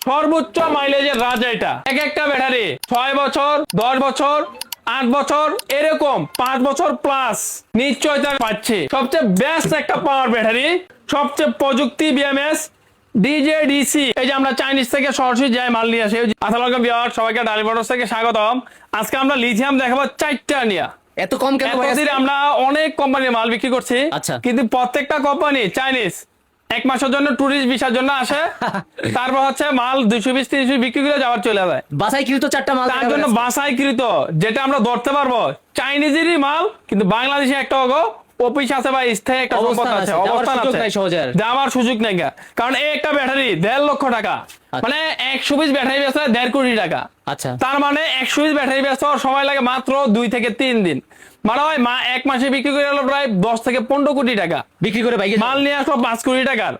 সর্বোচ্চ মাইলেজের রাজা এটা। এক একটা ব্যাটারি 6 বছর, 10 বছর, 8 বছর, এরকম 5 বছর প্লাস নিশ্চয়তা পাচ্ছে। সবচেয়ে বেস্ট একটা পাওয়ার ব্যাটারি, সবচেয়ে প্রযুক্তি বিএমএস ডিজেডিসি। এই যে আমরা চাইনিজ থেকে সরাসরি যাই মাল নিয়ে আসি। আসসালামু আলাইকুম ভিউয়ার্স, সবাইকে ডালি মোটরস থেকে স্বাগতম। আজকে আমরা লিথিয়াম দেখাবো 4টা নিয়ে। এত কম কেন ভাই? এতদিন আমরা অনেক কোম্পানির মাল বিক্রি করছি, আচ্ছা। কিন্তু প্রত্যেকটা কোম্পানি চাইনিজ 1 মাসের জন্য টুরিস্ট ভিসার জন্য আসে, তারপর হচ্ছে মাল 220-300 বিক্রি করে যাওয়ার চলে যায়। বাছাইকৃত 4টা মাল তার জন্য বাছাইকৃত যেটা আমরা ধরতে পারবো চাইনিজেরই মাল, কিন্তু বাংলাদেশে একটা অফিস আছে বা স্থায়ী একটা সম্পদ আছে, অবস্থান আছে, যাওয়ার সুযোগ নাই। কারণ এই একটা ব্যাটারি 1.5 লক্ষ টাকা, মানে 100 পিস ব্যাটারি বেচা 1.5 কোটি টাকা। আচ্ছা, তার মানে 100 পিস ব্যাটারি বেচা সময় লাগে মাত্র 2 থেকে 3 দিন। মানে হয় এক মাসে বিক্রি করে গেল প্রায় 10 থেকে 15 কোটি টাকা বিক্রি করে বাইকে মাল নিয়ে আসলো 5 কোটি টাকার,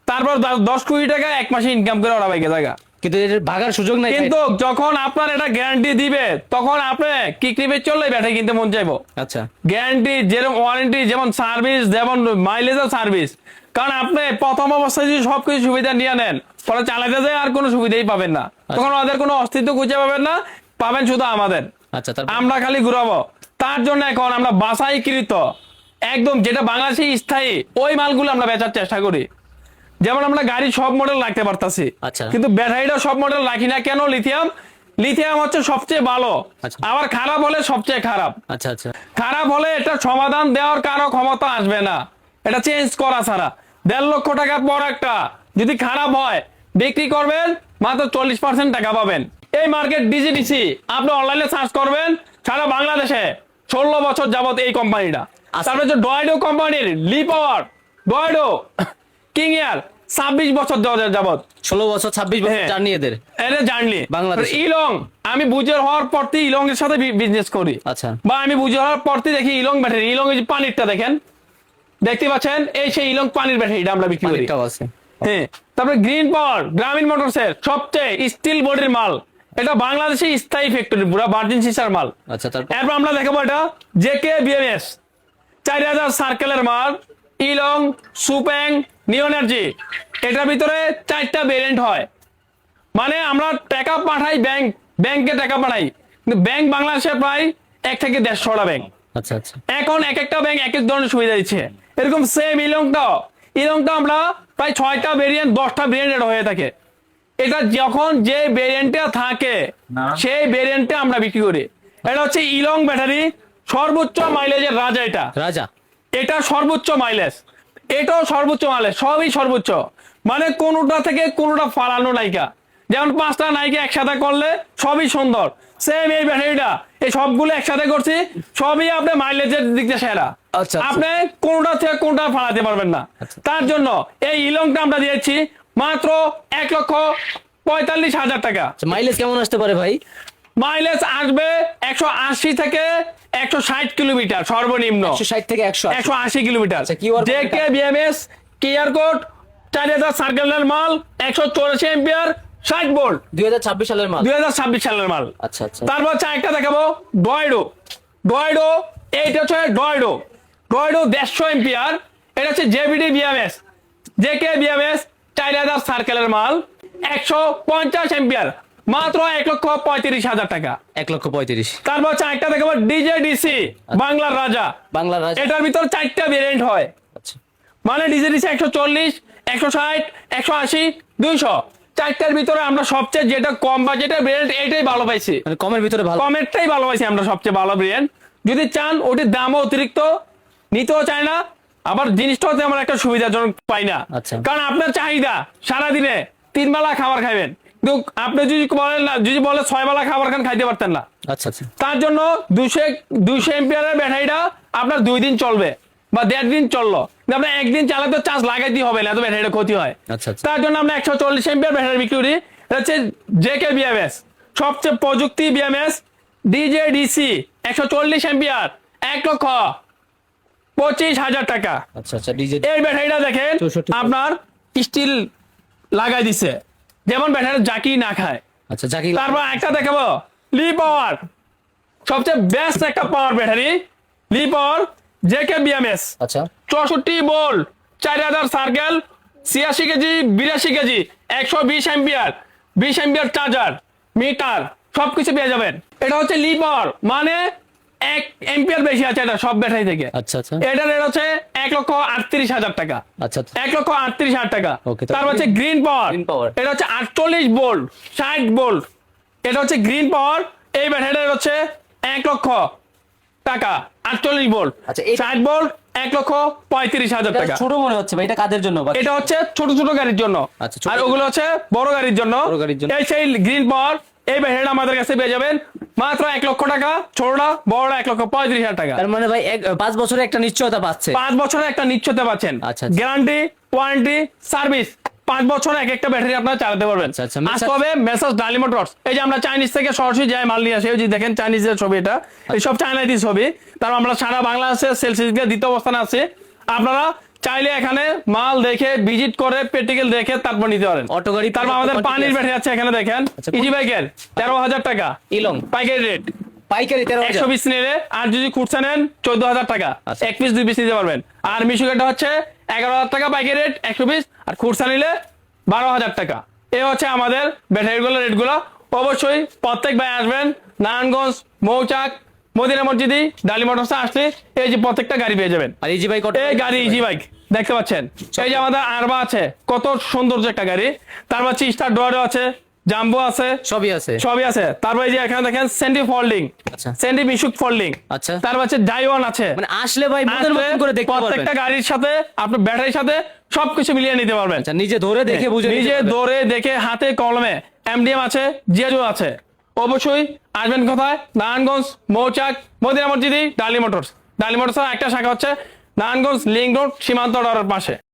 তারপর 10 কোটি টাকা এক মাসে ইনকাম করে ওরা বাইকে জায়গা। কিন্তু এর ভাগার সুযোগ নাই। কিন্তু যখন আপনার এটা গ্যারান্টি দিবে, তখন আপনি কিকরিপে চললে ব্যাটারি কিনতে মন চাইবো। আচ্ছা, গ্যারান্টি যেরকম, ওয়ারেন্টি যেমন, সার্ভিস যেমন, মাইলেজের সার্ভিস। কারণ আপনি প্রথম অবস্থায় যদি সবকিছু সুবিধা নিয়ে নেন, পরে চালাতে যায় আর কোনো সুবিধাই পাবেন না, তখন ওদের কোনো অস্তিত্ব খুঁজে পাবেন না, পাবেন শুধু আমাদের। আচ্ছা, আমরা খালি ঘুরাবো। তার জন্য এখন আমরা বাছাইকৃত একদম যেটা বাংলাদেশে স্থায়ী ওই মালগুলো আমরা বেচার চেষ্টা করি। যেমন আমরা গাড়ি সব মডেল রাখতে পারতাছি, আচ্ছা, কিন্তু ব্যাটারিটা সব মডেল রাখি না কেন? লিথিয়াম, লিথিয়াম হচ্ছে সবচেয়ে ভালো, আচ্ছা, আবার খারাপ হলে সবচেয়ে খারাপ। আচ্ছা, আচ্ছা, খারাপ হলে এটা সমাধান দেওয়ার কারো ক্ষমতা আসবে না, এটা চেঞ্জ করা ছাড়া। 1.5 লক্ষ টাকার পর একটা যদি খারাপ হয় বিক্রি করবেন মাত্র 40% টাকা পাবেন। এই মার্কেট ডিজিডিসি আপনি অনলাইনে সার্চ করবেন, সারা বাংলাদেশে 16 বছর যাবত এই কোম্পানিটা। তারপরে যে ডয়েডো কোম্পানির লি পাওয়ার, ডয়েডো, কিং এয়ার 26 বছর যাবত, 16 বছর 26 বছর জার্নি এদের। এটা জানলি বাংলাদেশ। ইলং, আমি বুঝে হওয়ার পর ইলং এর সাথে বিজনেস করি। আচ্ছা, বা আমি বুঝে হওয়ার পর দেখি ইলং ব্যাটারি, ইলং এর যে পানিরটা দেখেন, দেখতে পাচ্ছেন, এই সেই ইলং পানির ব্যাটারিটা আমরা বিক্রি করি। হ্যাঁ, তারপরে গ্রিন পাওয়ার, গ্রামীণ মোটরসের সবচেয়ে স্টিল বডির মাল, এটা বাংলাদেশে স্থায়ী ফ্যাক্টরি, পুরো ভার্জিন সিসার মাল। আচ্ছা, এরপর আমরা দেখাবো এটা জেকে বিএমএস 4000 সার্কেলের মাল, ইলং, সুপ্যাং, নিউ এনার্জি। এটার ভিতরে 4টা ভেরিয়েন্ট হয়। মানে আমরা টাকা পাঠাই ব্যাংকে টাকা পাঠাই, কিন্তু ব্যাংক বাংলাদেশে প্রায় 1 থেকে 150টা ব্যাংক। আচ্ছা, আচ্ছা, এখন এক একটা ব্যাংক এক এক ধরনের সুবিধা দিচ্ছে। এরকম সেম ইলংটা আমরা প্রায় 6টা ভেরিয়েন্ট, 10টা ভেরিয়েন্ট হয়ে থাকে। এটা যখন যে ভেরিয়েন্টে থাকে সেই ভেরিয়েন্টে আমরা বিক্রি করি। এটা হচ্ছে ইলং ব্যাটারি, সর্বোচ্চ মাইলেজের রাজা। এটা সর্বোচ্চ মাইলেজ, এটাও সর্বোচ্চ মাইলেজ, সবই সর্বোচ্চ। মানে কোনোটা থেকে কোনোটা ফালানো নাইকা। যেমন 5টা নাইকা একসাথে করলে সবই সুন্দর, সেম এই ব্যাটারিটা এই সবগুলো একসাথে করছি, সবই আপনি মাইলেজের দিক দিয়ে সেরা। আচ্ছা, আপনি কোনোটা থেকে কোনোটা ফালাতে পারবেন না। তার জন্য এই ইলংটা আমরা দিয়েছি মাত্র 1,45,000 টাকা। মাইলেজ কেমন আসতে পারে ভাই? মাইলেজ আসবে 180 থেকে 160 কিলোমিটার সর্বনিম্ন, 160 থেকে 180 কিলোমিটার। জেকে বিএমএস কিয়ার কোড 4000 সার্কেলের মাল, 184 এম্পিয়ার, 60 ভোল্ট, 2026 সালের মাল। 2026 সালের মাল। আচ্ছা, আচ্ছা, তারপর একটা দেখাবো ডয়েডো, এইটা হচ্ছে ডয়েডো 150 এম্পিয়ার। এটা হচ্ছে জেবিডি বিএমএস, জেকে বিএমএস 4000 সার্কেলের মাল, 150 এম্পিয়ার, মাত্র 1,35,000 টাকা। 1,35,000। তারপর একটা দেখাবো ডিজেডিসি বাংলার রাজা। এটার ভিতর 4টা ভেরিয়েন্ট হয়। আচ্ছা, মানে ডিজেডিসি 140, 160, 180, 200। 4টার ভিতরে আমরা সবচেয়ে যেটা কম বাজেটের ভেরিয়েন্ট, এটাই ভালো পাইছি। মানে কমের ভিতরে ভালো, কমেরটাই ভালো পাইছি আমরা, সবচেয়ে ভালো ভেরিয়েন্ট। যদি চান ওটির দামও অতিরিক্ত, নিতেও চায় না, আবার জিনিসটাও আমরা একটা সুবিধাজনক পাই না। আচ্ছা, কারণ আপনার চাহিদা সারাদিনে 3 বেলা খাবার খাবেন, কিন্তু আপনি যদি বলেন না, যদি বলে 6 বেলা খাবার খান, খাইতে পারতেন না। আচ্ছা, আচ্ছা, তার জন্য 200 এম্পিয়ারের ব্যাটারিটা আপনার 2 দিন চলবে বা 1.5 দিন চললো, আপনার একদিন চালাতে চার্জ লাগাইতে হবে না, এত ব্যাটারিটা ক্ষতি হয়। আচ্ছা, আচ্ছা, তার জন্য আমরা 140 এম্পিয়ার ব্যাটারি বিক্রি করি। এটা হচ্ছে জেকে বিএমএস, সবচেয়ে প্রযুক্তি বিএমএস ডিজেডিসি 140 এম্পিয়ার, 1,25,000 টাকা। আচ্ছা, আচ্ছা, ডিজে। এই ব্যাটারিটা দেখেন আপনার স্টিল লাগাই দিছে, যেমন ব্যাটারি জাকি না খায়। আচ্ছা, জাকি। তারপর একটা দেখাবো লি পাওয়ার, সবচেয়ে বেস্ট একটা পাওয়ার ব্যাটারি, লি পাওয়ার জেকে বিএমএস। আচ্ছা, 64 volt, 4000 circle, 86 KG, 82 KG, 120 ampere, 20 MBR charger, meter সবকিছু পেয়ে যাবেন। এটা হচ্ছে লিপার, মানে 1 এম্পিয়ার বেশি আছে এটা সব ব্যাটারি থেকে। আচ্ছা আচ্ছা এটার রেট হচ্ছে 1,38,000 টাকা। আচ্ছা আচ্ছা। 1,38,000 টাকা। Okay, তারপর হচ্ছে গ্রিন পাওয়ার, Green Power। এটা হচ্ছে 48 ভোল্ট 60 ভোল্ট। এটা হচ্ছে গ্রিন পাওয়ার, এই ব্যাটারিটা হচ্ছে 1 লক্ষ টাকা। 48 ভোল্ট আচ্ছা, এটা- 60 ভোল্ট 1,35,000 এটা টাকা। ছোট মনে হচ্ছে ভাই, এটা কাদের জন্য? এটা হচ্ছে ছোট ছোট গাড়ির জন্য, আচ্ছা, ছোট- আর ওগুলো হচ্ছে বড় গাড়ির জন্য। বড় গাড়ির জন্য। এই সেই গ্রিন পাওয়ার, এই ব্যাটারিটা আমাদের কাছে পেয়ে যাবেন মাত্র 1 লক্ষ টাকা। ছোটটা বড়টা 1,35,000 টাকা। তার মানে ভাই 5 বছরের একটা নিশ্চয়তা পাচ্ছে। 5 বছরের একটা নিশ্চয়তা পাচ্ছেন। আচ্ছা, আচ্ছা। গ্যারান্টি, ওয়ারেন্টি, সার্ভিস 5 বছর এক একটা ব্যাটারি আপনারা চালাতে পারবেন। আচ্ছা, আচ্ছা। আসতে হবে মেসার্স ডালি মোটরস। এই যে আমরা চাইনিজ থেকে সরাসরি যাই মাল নিয়ে আসি, ওই যে দেখেন চাইনিজের ছবি, এটা এই সব চাইনাইজ ছবি। তারপর আমরা সারা বাংলাদেশে সেলস দ্বিতীয় অবস্থানে আছি। আপনারা চাইলে এখানে মাল দেখে ভিজিট করে প্র্যাকটিক্যাল দেখে তারপর নিতে পারেন। অটো গাড়ি, তারপর আমাদের quantity পানির আছে। ব্যাটারি আছে এখানে দেখেন, আচ্ছা, ইজি বাইকের 13,000 টাকা ইলং পাইকারি রেট। পাইকারি 13,000। 120 নিলে, আর যদি খুচরা নেন 14,000 টাকা। আচ্ছা। 1 পিস 2 পিস নিতে পারবেন। আর মিশুকেটা হচ্ছে 11,000 টাকা পাইকারি রেট 120, আর খুচরা নিলে 12,000 টাকা। এই হচ্ছে আমাদের ব্যাটারিগুলো রেটগুলো। অবশ্যই প্রত্যেক ভাই আসবেন নারায়ণগঞ্জ, মৌচাক, মদিনা মসজিদি, ডালি মোটরসে আসলে এই যে প্রত্যেকটা গাড়ি পেয়ে যাবেন। আর ইজি বাইক এই গাড়ি ইজি বাইক দেখতে পাচ্ছেন, এই যে আমাদের আরবা আছে, কত সুন্দর একটা গাড়ি। তারপর হচ্ছে স্টার ডোয়ারও আছে, জাম্বো আছে, সবই আছে। সবই আছে। তারপর এই যে এখানে দেখেন সেন্ডি ফোল্ডিং, আচ্ছা। সেন্ডি মিশুক ফোল্ডিং। আচ্ছা। তারপর হচ্ছে ডাইওয়ান আছে। মানে আসলে ভাই মনের আসলে মতন করে দেখতে পারবেন। প্রত্যেকটা গাড়ির সাথে আপনার ব্যাটারির সাথে সবকিছু মিলিয়ে নিতে পারবেন। আচ্ছা, নিজে ধরে দেখে বুঝে নিতে নিজে পারবেন। দৌড়ে দেখে হাতে কলমে। এমডিএম আছে, জিয়াজু আছে। অবশ্যই আসবেন কোথায়? নারায়ণগঞ্জ, মৌচাক, মদিনা মসজিদি, ডালি মোটরস। ডালি মোটরস একটা শাখা হচ্ছে নারায়ণগঞ্জ লিংক রোড সীমান্ত রোডের পাশে।